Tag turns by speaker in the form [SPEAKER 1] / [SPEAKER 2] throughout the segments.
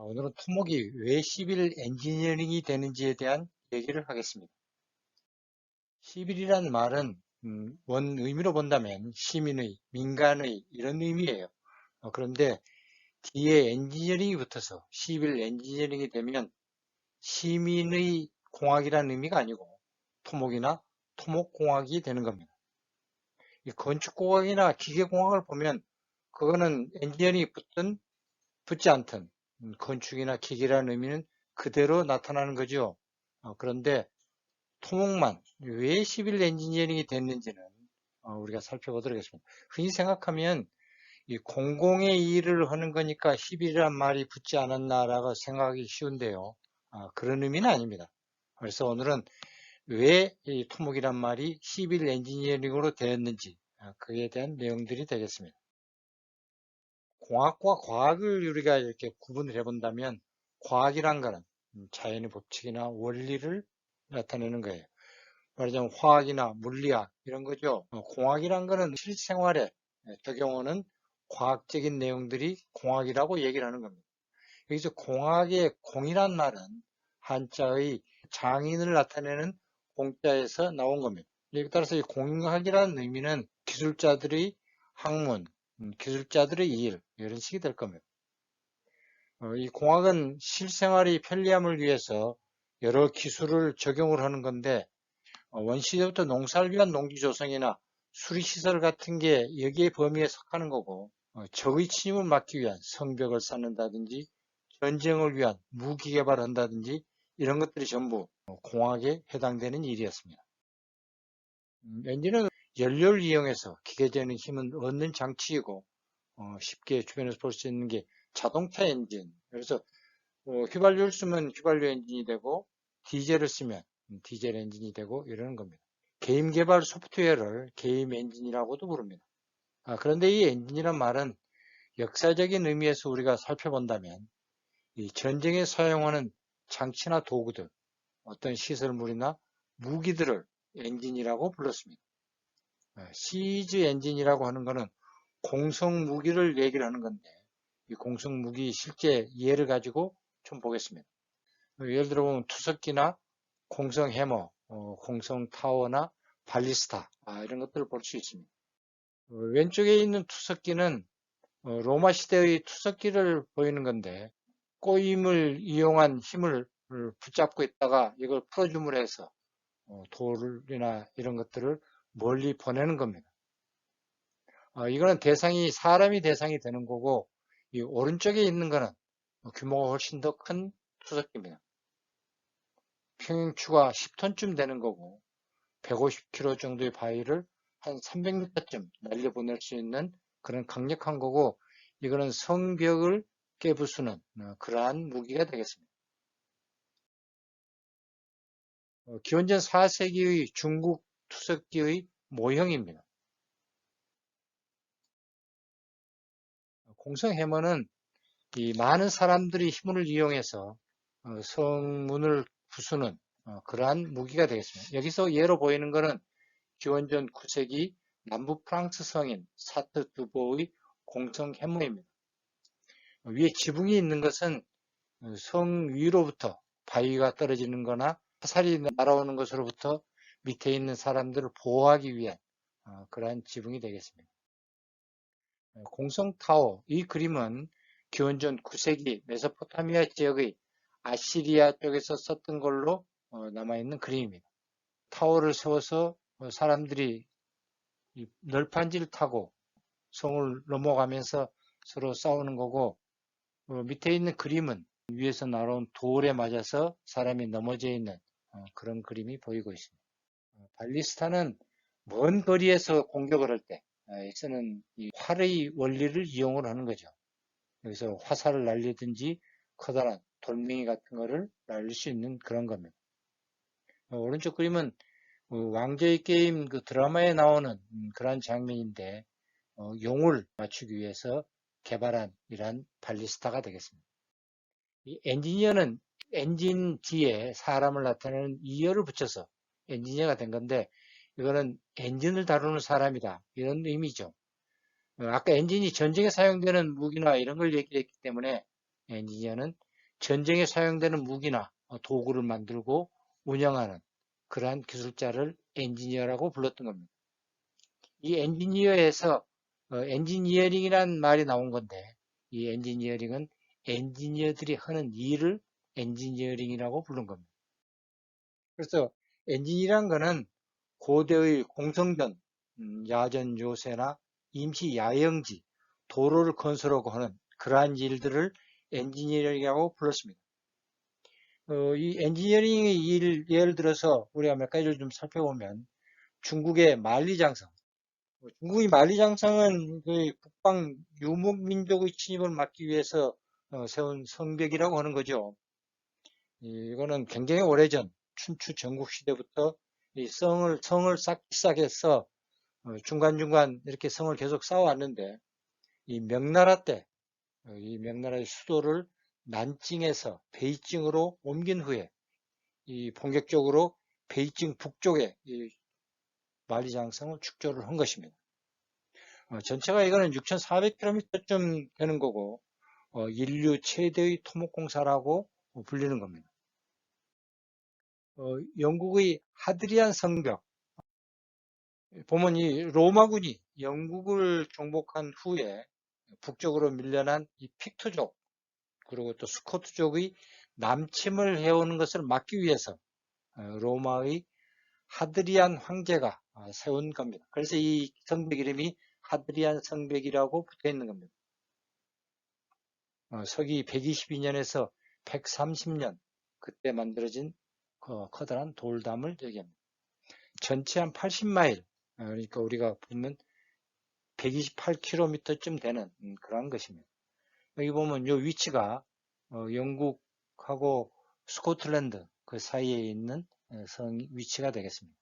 [SPEAKER 1] 오늘은 토목이 왜 시빌 엔지니어링이 되는지에 대한 얘기를 하겠습니다. 시빌이란 말은 원 의미로 본다면 시민의, 민간의 이런 의미예요. 그런데 뒤에 엔지니어링이 붙어서 시빌 엔지니어링이 되면 시민의 공학이라는 의미가 아니고 토목이나 토목공학이 되는 겁니다. 이 건축공학이나 기계공학을 보면 그거는 엔지니어링이 붙지 않든 건축이나 기계라는 의미는 그대로 나타나는 거죠. 그런데 토목만 왜 시빌 엔지니어링이 됐는지는 우리가 살펴보도록 하겠습니다. 흔히 생각하면 이 공공의 일을 하는 거니까 시빌이란 말이 붙지 않았나라고 생각하기 쉬운데요. 그런 의미는 아닙니다. 그래서 오늘은 왜 이 토목이란 말이 시빌 엔지니어링으로 되었는지 그에 대한 내용들이 되겠습니다. 공학과 과학을 우리가 이렇게 구분을 해본다면 과학이란 거는 자연의 법칙이나 원리를 나타내는 거예요. 말하자면 화학이나 물리학 이런 거죠. 공학이란 거는 실생활에 적용하는 과학적인 내용들이 공학이라고 얘기를 하는 겁니다. 여기서 공학의 공이란 말은 한자의 장인을 나타내는 공자에서 나온 겁니다. 여기 따라서 이 공학이라는 의미는 기술자들의 학문, 기술자들의 일 이런 식이 될 겁니다. 이 공학은 실생활의 편리함을 위해서 여러 기술을 적용을 하는 건데 원시대부터 농사를 위한 농지 조성이나 수리시설 같은 게 여기에 범위에 속하는 거고 적의 침입을 막기 위한 성벽을 쌓는다든지 전쟁을 위한 무기 개발한다든지 이런 것들이 전부 공학에 해당되는 일이었습니다. 엔진은 연료를 이용해서 기계적인 힘을 얻는 장치이고 쉽게 주변에서 볼 수 있는 게 자동차 엔진. 그래서 휘발유를 쓰면 휘발유 엔진이 되고 디젤을 쓰면 디젤 엔진이 되고 이러는 겁니다. 게임 개발 소프트웨어를 게임 엔진이라고도 부릅니다. 그런데 이 엔진이란 말은 역사적인 의미에서 우리가 살펴본다면 이 전쟁에 사용하는 장치나 도구들, 어떤 시설물이나 무기들을 엔진이라고 불렀습니다. 시즈 엔진이라고 하는 것은 공성 무기를 얘기를 하는 건데 이 공성 무기 실제 예를 가지고 좀 보겠습니다. 예를 들어 보면 투석기나 공성 해머, 공성 타워나 발리스타 이런 것들을 볼 수 있습니다. 왼쪽에 있는 투석기는 로마 시대의 투석기를 보이는 건데 꼬임을 이용한 힘을 붙잡고 있다가 이걸 풀어줌으로 해서 돌이나 이런 것들을 멀리 보내는 겁니다. 이거는 대상이 사람이 대상이 되는 거고 이 오른쪽에 있는 거는 규모가 훨씬 더 큰 투석기입니다. 평형추가 10톤쯤 되는 거고 150km 정도의 바위를 한 300m쯤 날려보낼 수 있는 그런 강력한 거고 이거는 성벽을 깨부수는 그러한 무기가 되겠습니다. 기원전 4세기의 중국 투석기의 모형입니다. 공성해머는 이 많은 사람들이 힘을 이용해서 성문을 부수는 그러한 무기가 되겠습니다. 여기서 예로 보이는 것은 기원전 9세기 남부 프랑스 성인 사트 두보의 공성 해머입니다. 위에 지붕이 있는 것은 성 위로부터 바위가 떨어지는 거나 화살이 날아오는 것으로부터 밑에 있는 사람들을 보호하기 위한 그러한 지붕이 되겠습니다. 공성 타워, 이 그림은 기원전 9세기 메소포타미아 지역의 아시리아 쪽에서 썼던 걸로 남아있는 그림입니다. 타워를 세워서 사람들이 널판지를 타고 성을 넘어가면서 서로 싸우는 거고 밑에 있는 그림은 위에서 날아온 돌에 맞아서 사람이 넘어져 있는 그런 그림이 보이고 있습니다. 발리스타는 먼 거리에서 공격을 할 때 쓰는 이 활의 원리를 이용을 하는 거죠. 여기서 화살을 날리든지 커다란 돌멩이 같은 거를 날릴 수 있는 그런 겁니다. 오른쪽 그림은 왕좌의 게임 그 드라마에 나오는 그런 장면인데 용을 맞추기 위해서 개발한 이러한 발리스타가 되겠습니다. 이 엔지니어는 엔진 뒤에 사람을 나타내는 이어를 붙여서 엔지니어가 된 건데 이거는 엔진을 다루는 사람이다 이런 의미죠. 아까 엔진이 전쟁에 사용되는 무기나 이런 걸 얘기했기 때문에 엔지니어는 전쟁에 사용되는 무기나 도구를 만들고 운영하는 그러한 기술자를 엔지니어라고 불렀던 겁니다. 이 엔지니어에서 엔지니어링이라는 말이 나온 건데, 이 엔지니어링은 엔지니어들이 하는 일을 엔지니어링이라고 부른 겁니다. 그래서 엔진이란 거는 고대의 공성전, 야전 요새나 임시 야영지, 도로를 건설하고 하는 그러한 일들을 엔지니어링이라고 불렀습니다. 이 엔지니어링의 일, 예를 들어서 우리가 몇 가지를 좀 살펴보면 중국의 만리장성. 중국의 만리장성은 그 북방 유목민족의 침입을 막기 위해서 세운 성벽이라고 하는 거죠. 이거는 굉장히 오래전 춘추 전국 시대부터 이 성을 쌓기 시작해서 중간중간 이렇게 성을 계속 쌓아왔는데 이 명나라 때 이 명나라의 수도를 난징에서 베이징으로 옮긴 후에 이 본격적으로 베이징 북쪽에 이 만리장성을 축조를 한 것입니다. 전체가 이거는 6,400km쯤 되는 거고 인류 최대의 토목공사라고 불리는 겁니다. 영국의 하드리안 성벽 보면 이 로마군이 영국을 정복한 후에 북쪽으로 밀려난 이 픽트족 그리고 또 스코트족의 남침을 해오는 것을 막기 위해서 로마의 하드리안 황제가 세운 겁니다. 그래서 이 성벽 이름이 하드리안 성벽이라고 붙어 있는 겁니다. 서기 122년에서 130년 그때 만들어진 커다란 돌담을 얘기합니다. 전체 한 80마일, 그러니까 우리가 보면 128km쯤 되는 그런 것입니다. 여기 보면 이 위치가 영국하고 스코틀랜드 그 사이에 있는 성 위치가 되겠습니다.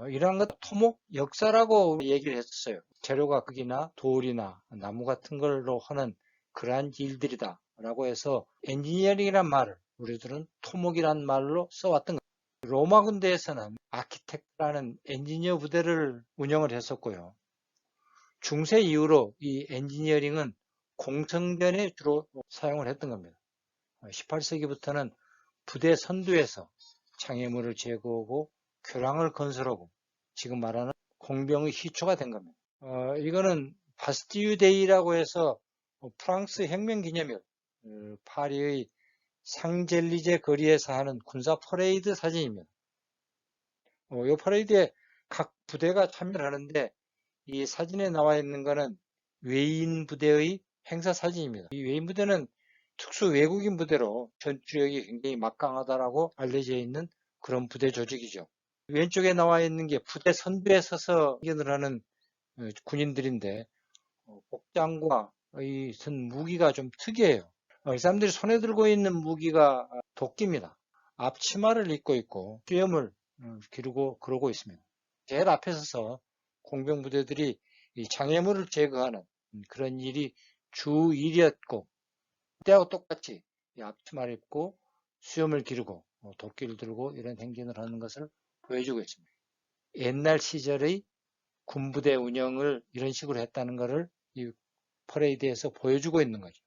[SPEAKER 1] 이러한 것 토목 역사라고 얘기를 했었어요. 재료가 흙이나 돌이나 나무 같은 걸로 하는 그러한 일들이다 라고 해서 엔지니어링이란 말을 우리들은 토목이란 말로 써왔던 거예요. 로마 군대에서는 아키텍트라는 엔지니어 부대를 운영을 했었고요. 중세 이후로 이 엔지니어링은 공성전에 주로 사용을 했던 겁니다. 18세기부터는 부대 선두에서 장애물을 제거하고 교량을 건설하고 지금 말하는 공병의 시초가 된 겁니다. 이거는 바스티유 데이라고 해서 프랑스 혁명 기념일 파리의 상젤리제 거리에서 하는 군사 퍼레이드 사진입니다. 이 퍼레이드에 각 부대가 참여를 하는데 이 사진에 나와 있는 것은 외인 부대의 행사 사진입니다. 이 외인 부대는 특수 외국인 부대로 전투력이 굉장히 막강하다라고 알려져 있는 그런 부대 조직이죠. 왼쪽에 나와 있는 게 부대 선두에 서서 행진을 하는 군인들인데 복장과 이 선 무기가 좀 특이해요. 이 사람들이 손에 들고 있는 무기가 도끼입니다. 앞치마를 입고 있고 수염을 기르고 그러고 있습니다. 제일 앞에 서서 공병 부대들이 이 장애물을 제거하는 그런 일이 주 일이었고 그때하고 똑같이 앞치마를 입고 수염을 기르고 도끼를 들고 이런 행진을 하는 것을 보여주고 있습니다. 옛날 시절의 군부대 운영을 이런 식으로 했다는 것을 이 퍼레이드에서 보여주고 있는 거죠.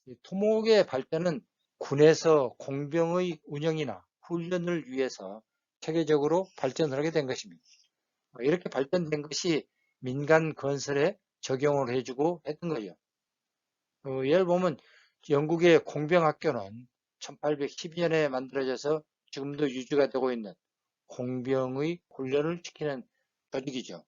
[SPEAKER 1] 이 토목의 발전은 군에서 공병의 운영이나 훈련을 위해서 체계적으로 발전을 하게 된 것입니다. 이렇게 발전된 것이 민간 건설에 적용을 해주고 했던 거죠. 예를 보면 영국의 공병학교는 1812년에 만들어져서 지금도 유지가 되고 있는 공병의 훈련을 시키는 조직이죠.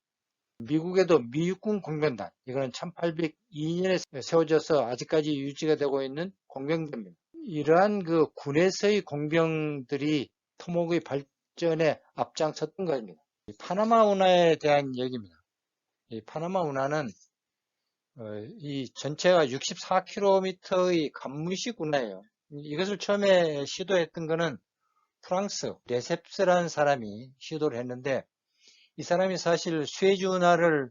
[SPEAKER 1] 미국에도 미육군 공병단, 이거는 1802년에 세워져서 아직까지 유지가 되고 있는 공병대입니다. 이러한 그 군에서의 공병들이 토목의 발전에 앞장섰던 것입니다. 파나마 운하에 대한 얘기입니다. 이 파나마 운하는 이 전체가 64km의 간문식 운하예요. 이것을 처음에 시도했던 것은 프랑스 레셉스라는 사람이 시도를 했는데 이 사람이 사실 수에즈 운하를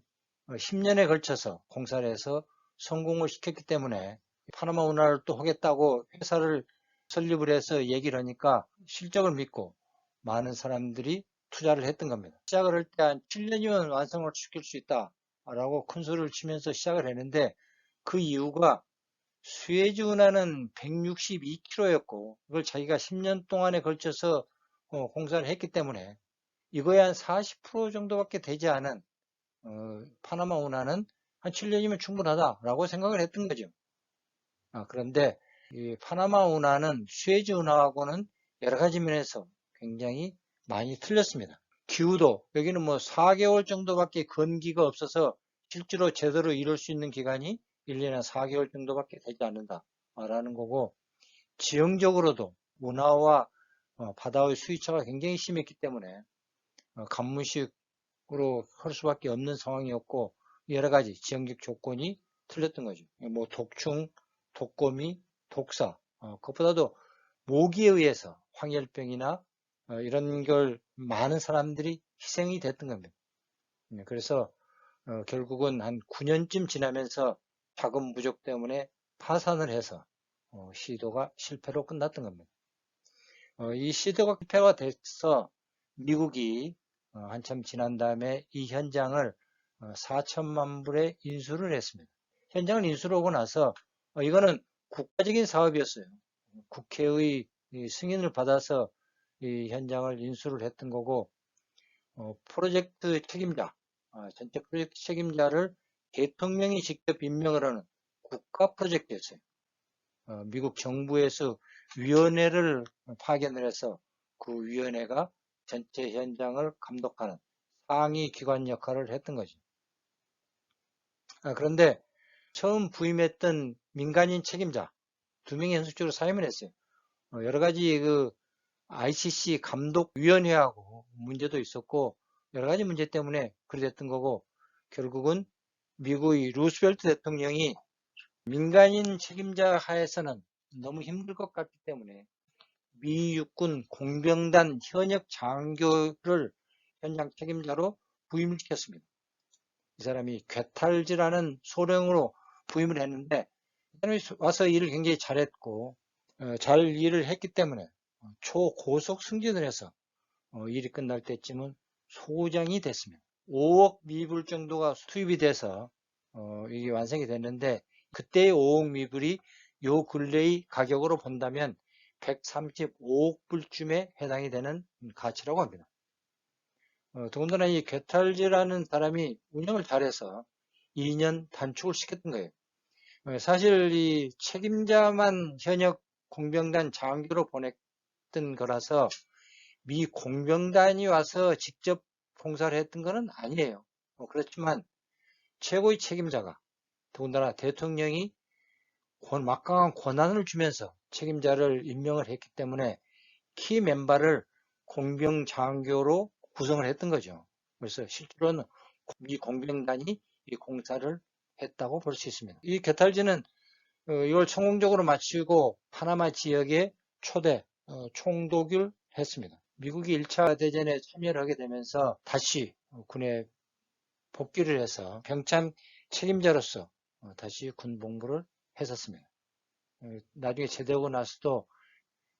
[SPEAKER 1] 10년에 걸쳐서 공사를 해서 성공을 시켰기 때문에 파나마 운하를 또 하겠다고 회사를 설립을 해서 얘기를 하니까 실적을 믿고 많은 사람들이 투자를 했던 겁니다. 시작을 할 때 한 7년이면 완성을 시킬 수 있다라고 큰 소리를 치면서 시작을 했는데 그 이유가 수에즈 운하는 162km였고 이걸 자기가 10년 동안에 걸쳐서 공사를 했기 때문에 이거에 한 40% 정도밖에 되지 않은 파나마 운하는 한 7년이면 충분하다라고 생각을 했던 거죠. 그런데 이 파나마 운하는 수에즈 운하하고는 여러 가지 면에서 굉장히 많이 틀렸습니다. 기후도 여기는 뭐 4개월 정도밖에 건기가 없어서 실제로 제대로 이룰 수 있는 기간이 1년에 4개월 정도밖에 되지 않는다라는 거고, 지형적으로도 운하와 바다의 수위차가 굉장히 심했기 때문에 가무식으로 할 수밖에 없는 상황이었고, 여러 가지 지형적 조건이 틀렸던 거죠. 뭐 독충, 독거미, 독사, 그것보다도 모기에 의해서 황열병이나 이런 걸 많은 사람들이 희생이 됐던 겁니다. 그래서 결국은 한 9년쯤 지나면서 자금 부족 때문에 파산을 해서 시도가 실패로 끝났던 겁니다. 이 시도가 실패가 돼서 미국이 한참 지난 다음에 이 현장을 4천만 불에 인수를 했습니다. 현장을 인수를 하고 나서 이거는 국가적인 사업이었어요. 국회의 승인을 받아서 이 현장을 인수를 했던 거고, 프로젝트 책임자, 전체 프로젝트 책임자를 대통령이 직접 임명을 하는 국가 프로젝트였어요. 미국 정부에서 위원회를 파견을 해서 그 위원회가 전체 현장을 감독하는 상위 기관 역할을 했던 거죠. 그런데 처음 부임했던 민간인 책임자 2명이 현실적으로 사임을 했어요. 여러 가지 그 ICC 감독위원회하고 문제도 있었고 여러 가지 문제 때문에 그래 됐던 거고, 결국은 미국의 루스벨트 대통령이 민간인 책임자 하에서는 너무 힘들 것 같기 때문에 미 육군 공병단 현역 장교를 현장 책임자로 부임을 시켰습니다. 이 사람이 괴탈지라는 소령으로 부임을 했는데, 이 사람이 와서 일을 굉장히 잘했고 잘 일을 했기 때문에 초고속 승진을 해서 일이 끝날 때쯤은 소장이 됐습니다. 5억 미불 정도가 투입이 돼서 이게 완성이 됐는데, 그때의 5억 미불이 요 근래의 가격으로 본다면 135억 불쯤에 해당이 되는 가치라고 합니다. 더군다나 이 괴탈지라는 사람이 운영을 잘해서 2년 단축을 시켰던 거예요. 사실 이 책임자만 현역 공병단 장교로 보냈던 거라서 미 공병단이 와서 직접 공사를 했던 것은 아니에요. 그렇지만 최고의 책임자가, 더군다나 대통령이 막강한 권한을 주면서 책임자를 임명을 했기 때문에 키 멤버를 공병 장교로 구성을 했던 거죠. 그래서 실제로는 미 공병단이 이 공사를 했다고 볼 수 있습니다. 이 개탈지는 이걸 성공적으로 마치고 파나마 지역에 초대 총독을 했습니다. 미국이 1차 대전에 참여를 하게 되면서 다시 군에 복귀를 해서 병참 책임자로서 다시 군 복무를 했었습니다. 나중에 제대하고 나서도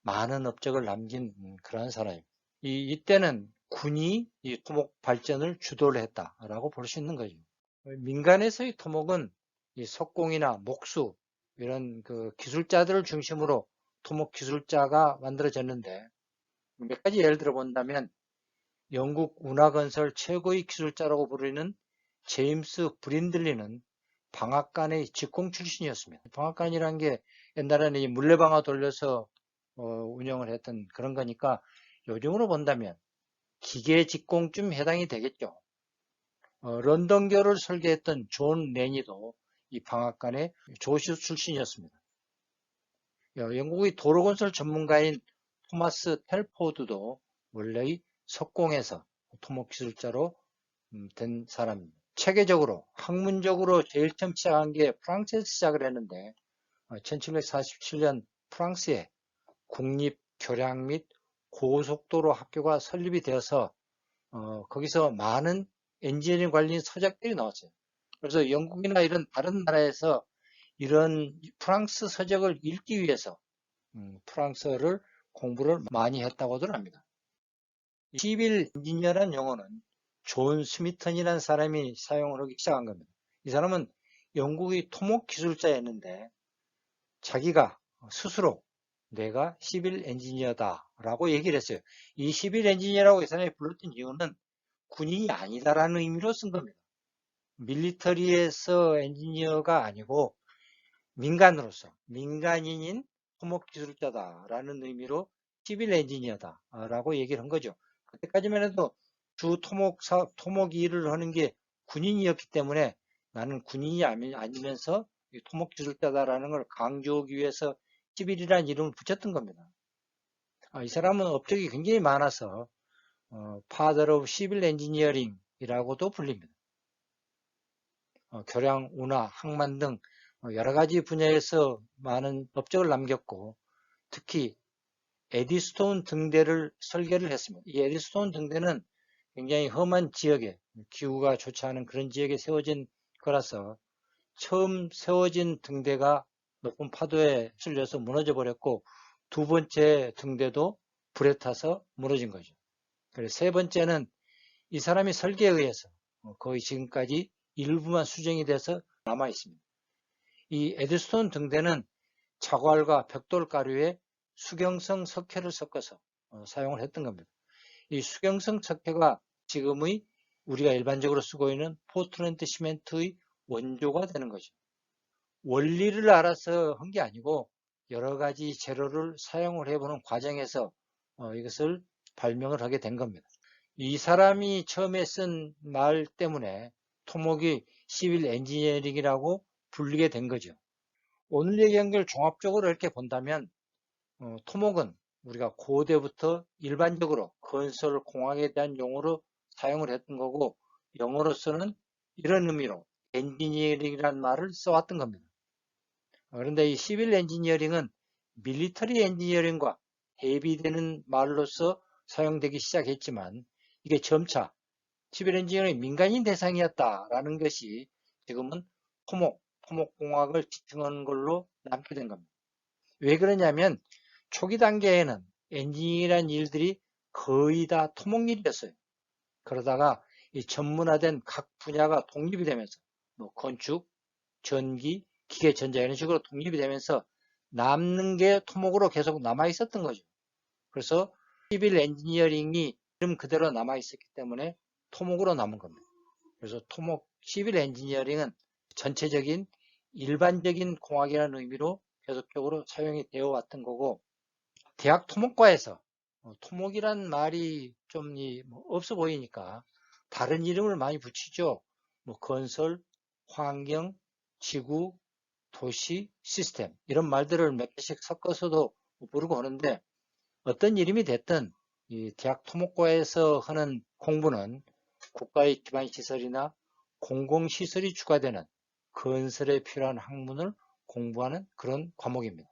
[SPEAKER 1] 많은 업적을 남긴 그러한 사람입니다. 이때는 군이 이 토목 발전을 주도를 했다라고 볼 수 있는 거죠. 민간에서의 토목은 이 석공이나 목수 이런 그 기술자들을 중심으로 토목 기술자가 만들어졌는데, 몇 가지 예를 들어 본다면 영국 운하건설 최고의 기술자라고 부르는 제임스 브린들리는 방앗간의 직공 출신이었습니다. 방앗간이라는 게 옛날에는 이 물레방아 돌려서 운영을 했던 그런 거니까 요즘으로 본다면 기계 직공쯤 해당이 되겠죠. 런던교를 설계했던 존 레니도 이 방앗간의 조수 출신이었습니다. 영국의 도로건설 전문가인 토마스 텔포드도 원래의 석공에서 토목기술자로 된 사람입니다. 체계적으로, 학문적으로 제일 처음 시작한 게 프랑스에서 시작을 했는데 1747년 프랑스에 국립교량 및 고속도로 학교가 설립이 되어서 거기서 많은 엔지니어링 관련 서적들이 나왔어요. 그래서 영국이나 이런 다른 나라에서 이런 프랑스 서적을 읽기 위해서 프랑스어를 공부를 많이 했다고들 합니다. 시빌 엔지니어라는 용어는 존 스미턴이라는 사람이 사용을 하기 시작한 겁니다. 이 사람은 영국의 토목 기술자였는데 자기가 스스로 내가 시빌 엔지니어다 라고 얘기를 했어요. 이 시빌 엔지니어라고 이 사람이 불렀던 이유는 군인이 아니다라는 의미로 쓴 겁니다. 밀리터리에서 엔지니어가 아니고 민간으로서 민간인인 토목기술자다라는 의미로 시빌 엔지니어다라고 얘기를 한 거죠. 그때까지만 해도 주 토목 일을 하는 게 군인이었기 때문에 나는 군인이 아니면서 토목기술자다라는 걸 강조하기 위해서 시빌이라는 이름을 붙였던 겁니다. 이 사람은 업적이 굉장히 많아서 Father of Civil Engineering이라고도 불립니다. 교량, 운하, 항만 등 여러 가지 분야에서 많은 업적을 남겼고 특히 에디스톤 등대를 설계를 했습니다. 이 에디스톤 등대는 굉장히 험한 지역에 기후가 좋지 않은 그런 지역에 세워진 거라서 처음 세워진 등대가 높은 파도에 휩쓸려서 무너져 버렸고 두 번째 등대도 불에 타서 무너진 거죠. 그래서 세 번째는 이 사람이 설계에 의해서 거의 지금까지 일부만 수정이 돼서 남아 있습니다. 이 에드스톤 등대는 자괄과 벽돌가루에 수경성 석회를 섞어서 사용을 했던 겁니다. 이 수경성 석회가 지금의 우리가 일반적으로 쓰고 있는 포틀랜드 시멘트의 원조가 되는 거죠. 원리를 알아서 한 게 아니고 여러 가지 재료를 사용을 해보는 과정에서 이것을 발명을 하게 된 겁니다. 이 사람이 처음에 쓴 말 때문에 토목이 시빌 엔지니어링이라고 불리게 된 거죠. 오늘 얘기한 걸 종합적으로 이렇게 본다면 토목은 우리가 고대부터 일반적으로 건설 공학에 대한 용어로 사용을 했던 거고 영어로서는 이런 의미로 엔지니어링이라는 말을 써왔던 겁니다. 그런데 이 시빌 엔지니어링은 밀리터리 엔지니어링과 대비되는 말로서 사용되기 시작했지만 이게 점차 시빌 엔지니어링이 민간인 대상이었다라는 것이 지금은 토목공학을 지칭하는 걸로 남게 된 겁니다. 왜 그러냐면 초기 단계에는 엔지니어링이라는 일들이 거의 다 토목일이었어요. 그러다가 이 전문화된 각 분야가 독립이 되면서 뭐 건축, 전기, 기계, 전자 이런 식으로 독립이 되면서 남는 게 토목으로 계속 남아 있었던 거죠. 그래서 시빌 엔지니어링이 이름 그대로 남아 있었기 때문에 토목으로 남은 겁니다. 그래서 시빌 엔지니어링은 전체적인 일반적인 공학이라는 의미로 계속적으로 사용이 되어 왔던 거고 대학 토목과에서 토목이란 말이 좀 없어 보이니까 다른 이름을 많이 붙이죠. 뭐 건설, 환경, 지구, 도시, 시스템 이런 말들을 몇 개씩 섞어서도 부르고 하는데 어떤 이름이 됐든 이 대학 토목과에서 하는 공부는 국가의 기반시설이나 공공시설이 추가되는 건설에 필요한 학문을 공부하는 그런 과목입니다.